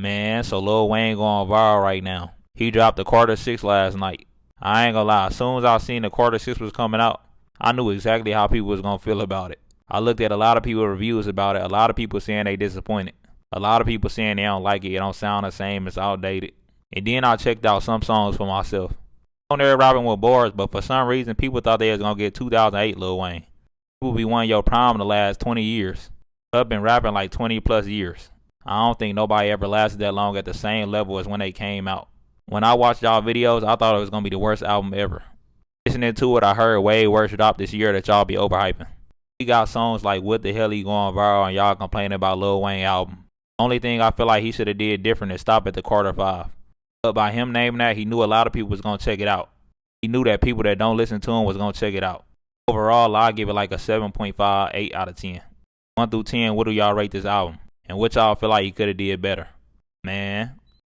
Man, so Lil Wayne going viral right now. He dropped the Carter 6 last night. I ain't gonna lie, as soon as I seen the Carter 6 was coming out, I knew exactly how people was gonna feel about it. I looked at a lot of people reviews about it, a lot of people saying they disappointed. A lot of people saying they don't like it don't sound the same, it's outdated. And then I checked out some songs for myself. On there rapping with bars, but for some reason people thought they was gonna get 2008 Lil Wayne. People be one of your prime the last 20 years. I've been rapping like 20 plus years. I don't think nobody ever lasted that long at the same level as when they came out. When I watched y'all videos, I thought it was gonna be the worst album ever. Listening to it, I heard way worse drop this year that y'all be overhyping. He got songs like What the Hell He Going Viral and y'all complaining about Lil Wayne album. Only thing I feel like he should have did different is stop at the Carter 5. But by him naming that, he knew a lot of people was gonna check it out. He knew that people that don't listen to him was gonna check it out. Overall, I give it like a 7.5, 8 out of 10. 1 through 10, what do y'all rate this album? And what y'all feel like he could have did better? Man,